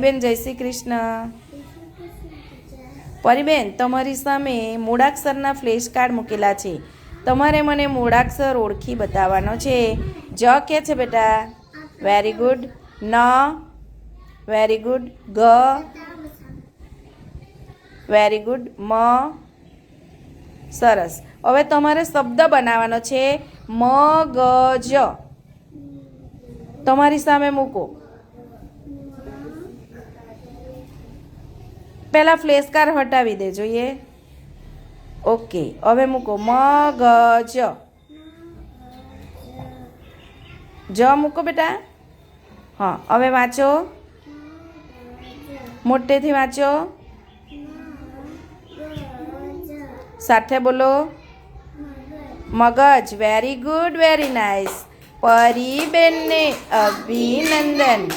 પરીબેન જય શ્રી કૃષ્ણ. પરીબેન તમારી સામે મૂળાક્ષરના ફ્લેશ કાર્ડ મૂકેલા છે. તમારે મને મૂળાક્ષર ઓળખી બતાવવાનો છે. જ કે છે બેટા? Very good. ન વેરી ગુડ. ગ વેરી ગુડ. મ સરસ. હવે તમારે શબ્દ બનાવવાનો છે. મગજ તમારી સામે મૂકો. પહેલાં ફ્લેશ કાર્ડ હટાવી દે જોઈએ. ઓકે, હવે મૂકો. મગજ જ મૂકો બેટા. હા, હવે વાંચો. મોટેથી વાંચો. સાથે બોલો. મગજ. Very good, very nice. પરીબેનને અભિનંદન.